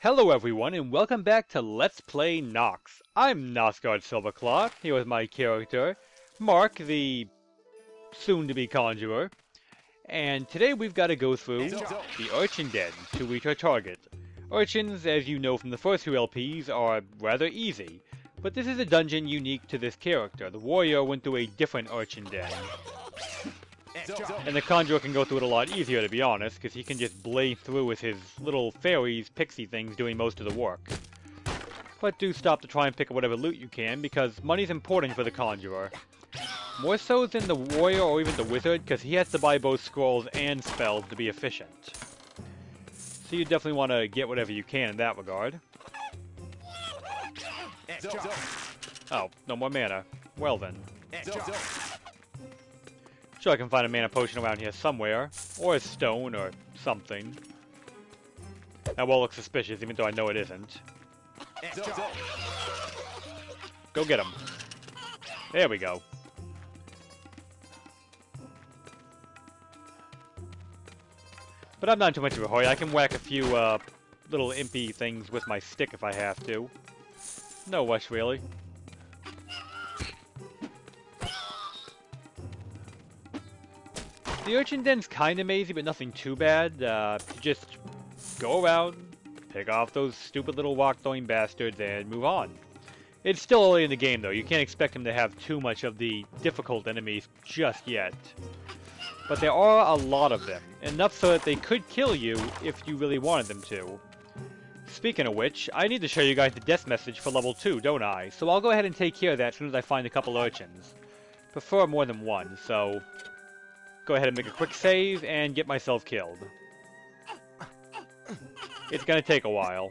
Hello everyone and welcome back to Let's Play Nox. I'm Nosgard Silverclaw, here with my character, Mark, the soon-to-be Conjurer. And today we've got to go through the Urchin Den to reach our target. Urchins, as you know from the first two LPs, are rather easy. But this is a dungeon unique to this character. The warrior went through a different Urchin Den. And the Conjurer can go through it a lot easier, to be honest, because he can just blaze through with his little fairies, pixie things doing most of the work. But do stop to try and pick up whatever loot you can, because money's important for the Conjurer. More so than the warrior or even the wizard, because he has to buy both scrolls and spells to be efficient. So you definitely want to get whatever you can in that regard. Oh, no more mana. Well then. Sure, I can find a mana potion around here somewhere, or a stone, or something. That wall looks suspicious, even though I know it isn't. Go get him. There we go. But I'm not in too much of a hurry. I can whack a few little impy things with my stick if I have to. No rush, really. The Urchin Den's kinda mazy, but nothing too bad. Just go around, pick off those stupid little rock-throwing bastards, and move on. It's still early in the game, though. You can't expect him to have too much of the difficult enemies just yet. But there are a lot of them, enough so that they could kill you if you really wanted them to. Speaking of which, I need to show you guys the death message for level 2, don't I? So I'll go ahead and take care of that as soon as I find a couple urchins. Prefer more than one, so go ahead and make a quick save and get myself killed. It's gonna take a while.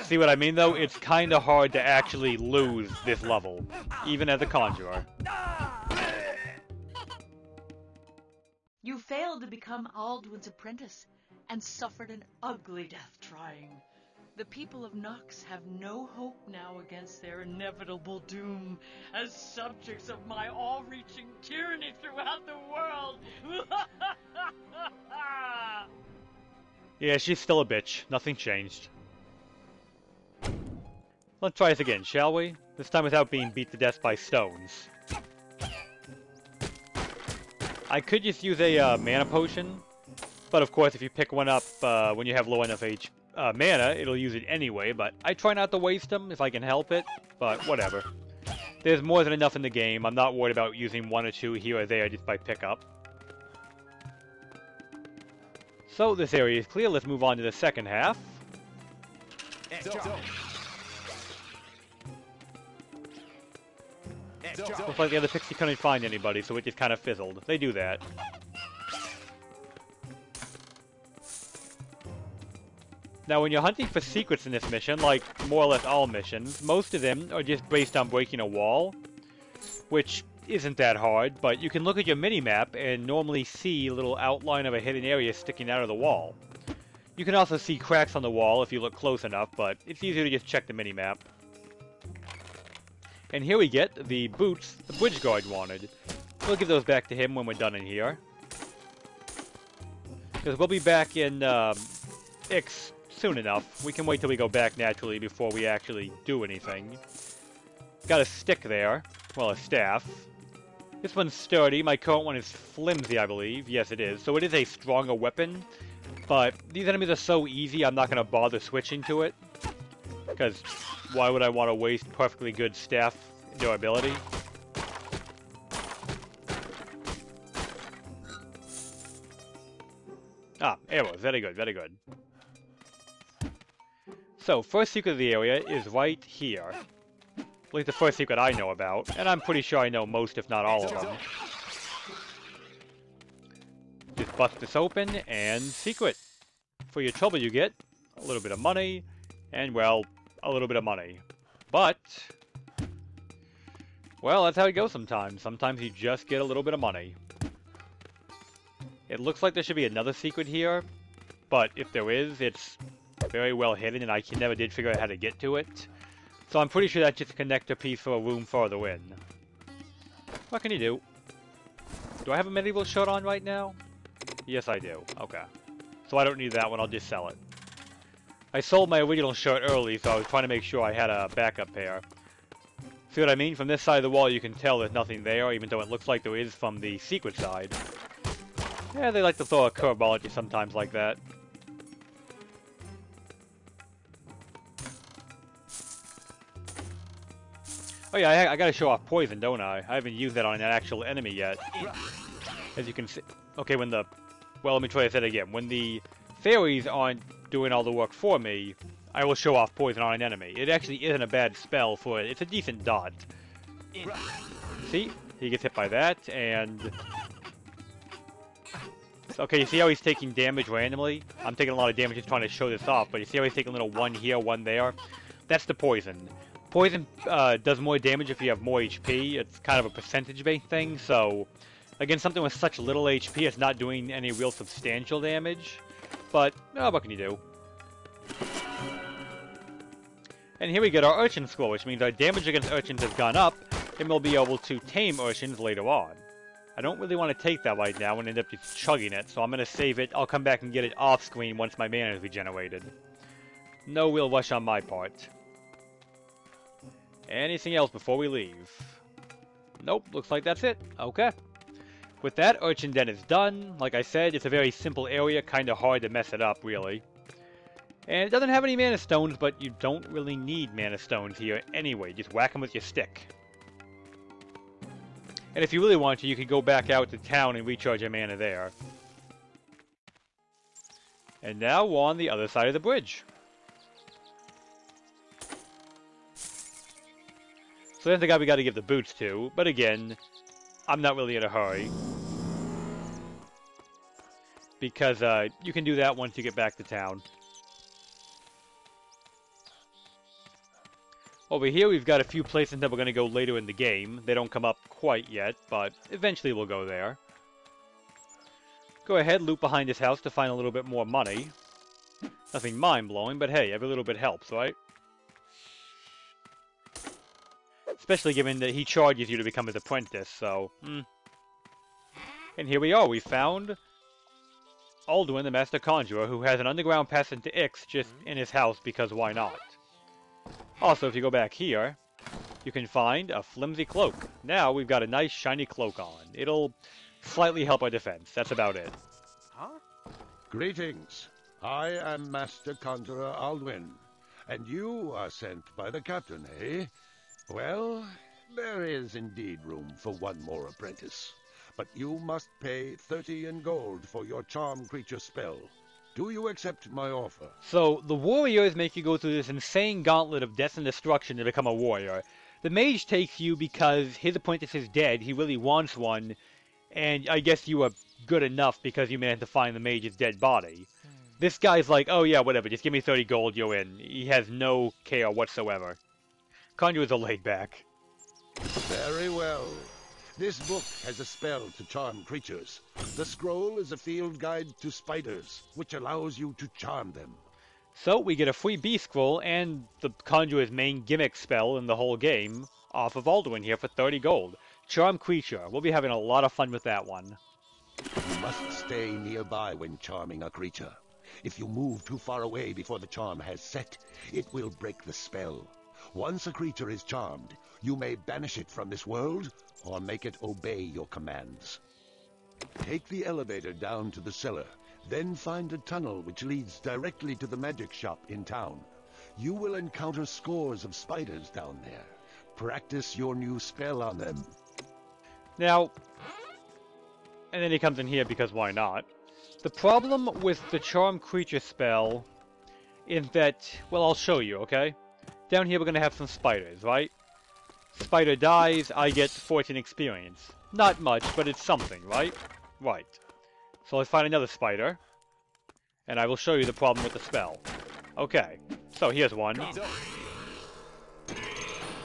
See what I mean, though? It's kinda hard to actually lose this level, even as a Conjurer. You failed to become Aldwin's apprentice, and suffered an ugly death trying. The people of Nox have no hope now against their inevitable doom as subjects of my all-reaching tyranny throughout the world. Yeah, she's still a bitch. Nothing changed. Let's try this again, shall we? This time without being beat to death by stones. I could just use a mana potion, but of course if you pick one up when you have low enough mana, it'll use it anyway, but I try not to waste them if I can help it, but whatever. There's more than enough in the game. I'm not worried about using one or two here or there just by pickup. So this area is clear. Let's move on to the second half. Looks like the other pixie couldn't find anybody, so it just kind of fizzled. They do that. Now, when you're hunting for secrets in this mission, like more or less all missions, most of them are just based on breaking a wall, which isn't that hard, but you can look at your mini-map and normally see a little outline of a hidden area sticking out of the wall. You can also see cracks on the wall if you look close enough, but it's easier to just check the mini-map. And here we get the boots the bridge guard wanted. We'll give those back to him when we're done in here. Because we'll be back in Ix soon enough. We can wait till we go back naturally before we actually do anything. Got a stick there. Well, a staff. This one's sturdy. My current one is flimsy, I believe. Yes, it is. So it is a stronger weapon. But these enemies are so easy, I'm not going to bother switching to it. Because why would I want to waste perfectly good staff durability? Ah, arrows. Very good, very good. So, first secret of the area is right here. At least the first secret I know about, and I'm pretty sure I know most, if not all of them. Just bust this open, and secret. For your trouble you get a little bit of money, and, well, a little bit of money. But, well, that's how it goes sometimes. Sometimes you just get a little bit of money. It looks like there should be another secret here, but if there is, it's very well hidden, and I never did figure out how to get to it. So I'm pretty sure that's just a connector piece for a room further in. What can you do? Do I have a medieval shirt on right now? Yes, I do. Okay. So I don't need that one, I'll just sell it. I sold my original shirt early, so I was trying to make sure I had a backup pair. See what I mean? From this side of the wall you can tell there's nothing there, even though it looks like there is from the secret side. Yeah, they like to throw a curveball at you sometimes like that. Oh yeah, I gotta show off poison, don't I? I haven't used that on an actual enemy yet. As you can see... Okay, when the... Well, let me try that again. When the fairies aren't doing all the work for me, I will show off poison on an enemy. It actually isn't a bad spell for it. It's a decent dot. See? He gets hit by that, and... Okay, you see how he's taking damage randomly? I'm taking a lot of damage just trying to show this off, but you see how he's taking a little one here, one there? That's the poison. Poison does more damage if you have more HP. It's kind of a percentage-based thing, so... Against something with such little HP, it's not doing any real substantial damage. But, oh, what can you do? And here we get our urchin score, which means our damage against urchins has gone up, and we'll be able to tame urchins later on. I don't really want to take that right now and end up just chugging it, so I'm going to save it. I'll come back and get it off-screen once my mana is regenerated. No real rush on my part. Anything else before we leave? Nope, looks like that's it. Okay. With that, Urchin Den is done. Like I said, it's a very simple area, kind of hard to mess it up, really. And it doesn't have any mana stones, but you don't really need mana stones here anyway. Just whack them with your stick. And if you really want to, you could go back out to town and recharge your mana there. And now we're on the other side of the bridge. So that's the guy we got to give the boots to, but again, I'm not really in a hurry. Because you can do that once you get back to town. Over here we've got a few places that we're going to go later in the game. They don't come up quite yet, but eventually we'll go there. Go ahead, loop behind this house to find a little bit more money. Nothing mind-blowing, but hey, every little bit helps, right? Especially given that he charges you to become his apprentice, so... And here we are, we found Aldwin, the Master Conjurer, who has an underground passage to Ix just in his house, because why not? Also, if you go back here, you can find a flimsy cloak. Now we've got a nice shiny cloak on. It'll slightly help our defense, that's about it. Huh? Greetings. I am Master Conjurer Aldwin, and you are sent by the captain, eh? Well, there is indeed room for one more apprentice, but you must pay 30 in gold for your charm creature spell. Do you accept my offer? So, the warriors make you go through this insane gauntlet of death and destruction to become a warrior. The mage takes you because his apprentice is dead, he really wants one, and I guess you are good enough because you managed to find the mage's dead body. This guy's like, oh yeah, whatever, just give me 30 gold, you're in. He has no care whatsoever. Conjurers are laid back. Very well. This book has a spell to charm creatures. The scroll is a field guide to spiders, which allows you to charm them. So, we get a free bee scroll and the Conjurer's main gimmick spell in the whole game off of Aldwin here for 30 gold. Charm creature. We'll be having a lot of fun with that one. You must stay nearby when charming a creature. If you move too far away before the charm has set, it will break the spell. Once a creature is charmed, you may banish it from this world, or make it obey your commands. Take the elevator down to the cellar, then find a tunnel which leads directly to the magic shop in town. You will encounter scores of spiders down there. Practice your new spell on them. Now, and then he comes in here because why not? The problem with the charm creature spell is that, well, I'll show you, okay? Down here we're going to have some spiders, right? Spider dies, I get 14 experience. Not much, but it's something, right? Right. So let's find another spider. And I will show you the problem with the spell. Okay, so here's one.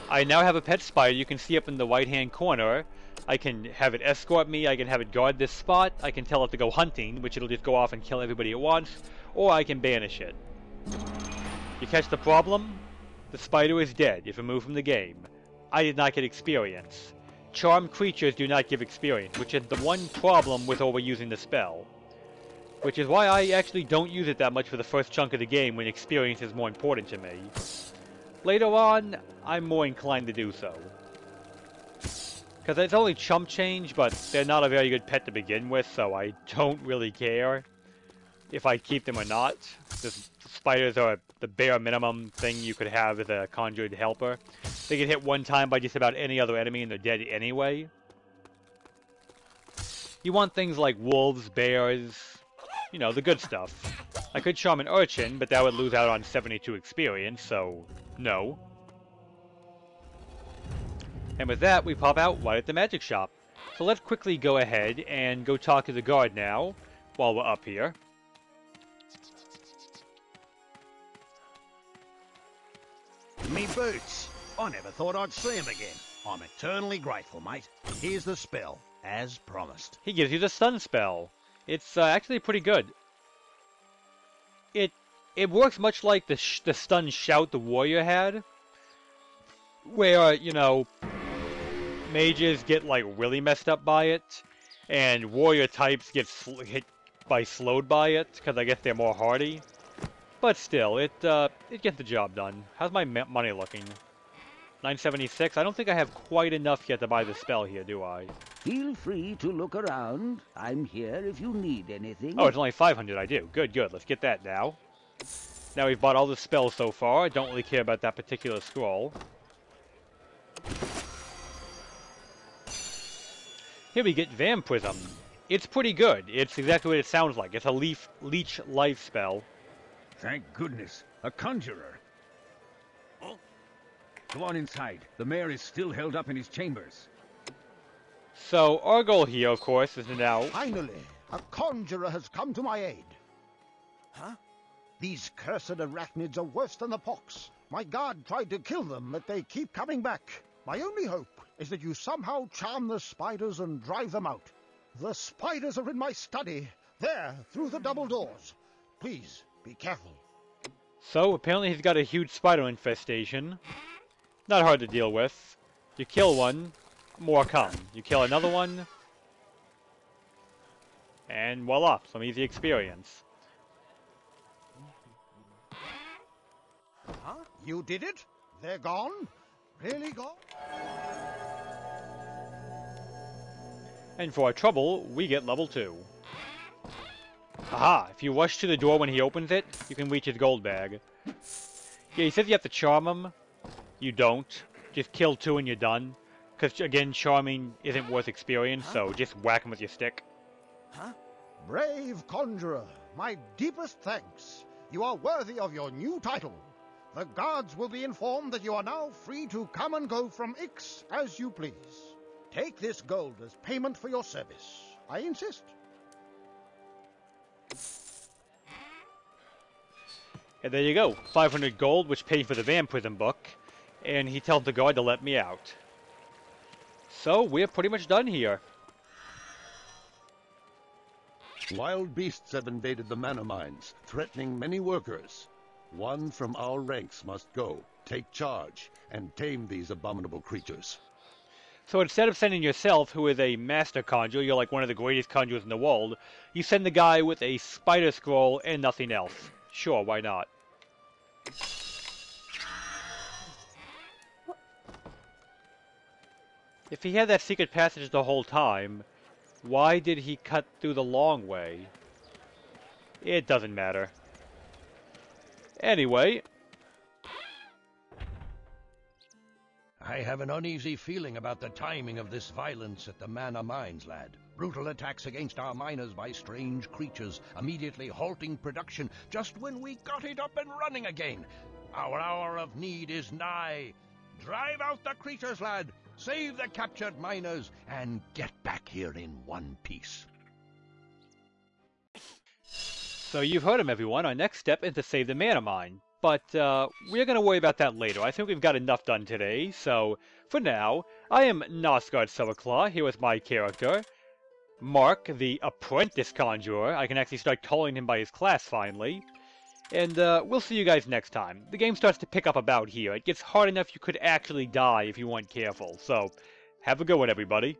I now have a pet spider you can see up in the right-hand corner. I can have it escort me, I can have it guard this spot, I can tell it to go hunting, which it'll just go off and kill everybody at once, or I can banish it. You catch the problem? The spider is dead, if removed from the game. I did not get experience. Charmed creatures do not give experience, which is the one problem with overusing the spell. Which is why I actually don't use it that much for the first chunk of the game when experience is more important to me. Later on, I'm more inclined to do so. Because it's only chump change, but they're not a very good pet to begin with, so I don't really care if I keep them or not. The spiders are the bare minimum thing you could have as a conjured helper. They get hit one time by just about any other enemy and they're dead anyway. You want things like wolves, bears, you know, the good stuff. I could charm an urchin, but that would lose out on 72 experience, so no. And with that, we pop out right at the magic shop. So let's quickly go ahead and go talk to the guard now, while we're up here. Me boots. I never thought I'd see 'em again. I'm eternally grateful, mate. Here's the spell, as promised. He gives you the stun spell. It's actually pretty good. It works much like the stun shout the warrior had, where, you know, mages get like really messed up by it, and warrior types get hit by slowed by it because I guess they're more hardy. But still, it gets the job done. How's my money looking? 976. I don't think I have quite enough yet to buy the spell here, do I? Feel free to look around. I'm here if you need anything. Oh, it's only 500. I do. Good, good. Let's get that now. Now we've bought all the spells so far. I don't really care about that particular scroll. Here we get Vampirism. It's pretty good. It's exactly what it sounds like. It's a leech life spell. Thank goodness. A conjurer. Go on inside. The mayor is still held up in his chambers. So, our goal here, of course, is to now... Finally, a conjurer has come to my aid. Huh? These cursed arachnids are worse than the pox. My guard tried to kill them, but they keep coming back. My only hope is that you somehow charm the spiders and drive them out. The spiders are in my study, there, through the double doors. Please, be careful. So, apparently he's got a huge spider infestation. Not hard to deal with. You kill one, more come. You kill another one, and voila, some easy experience. Huh? You did it? They're gone? Really gone? And for our trouble, we get level 2. Aha! If you rush to the door when he opens it, you can reach his gold bag. Yeah, he says you have to charm him. You don't. Just kill 2 and you're done. Because, again, charming isn't worth experience, so just whack him with your stick. Huh? Brave conjurer, my deepest thanks. You are worthy of your new title. The guards will be informed that you are now free to come and go from Ix as you please. Take this gold as payment for your service. I insist. And there you go. 500 gold, which pays for the vampirism book. And he tells the guard to let me out. So, we're pretty much done here. Wild beasts have invaded the mana mines, threatening many workers. One from our ranks must go, take charge, and tame these abominable creatures. So instead of sending yourself, who is a master conjurer, you're like one of the greatest conjurers in the world, you send the guy with a spider scroll and nothing else. Sure, why not? If he had that secret passage the whole time, why did he cut through the long way? It doesn't matter. Anyway. I have an uneasy feeling about the timing of this violence at the Mana Mines, lad. Brutal attacks against our miners by strange creatures, immediately halting production just when we got it up and running again. Our hour of need is nigh. Drive out the creatures, lad. Save the captured miners, and get back here in one piece. So you've heard him, everyone. Our next step is to save the mana mine. But we're going to worry about that later. I think we've got enough done today. So for now, I am Nosgard Silverclaw, here with my character, Mark, the apprentice conjurer. I can actually start calling him by his class finally. And we'll see you guys next time. The game starts to pick up about here. It gets hard enough you could actually die if you weren't careful. So have a good one, everybody.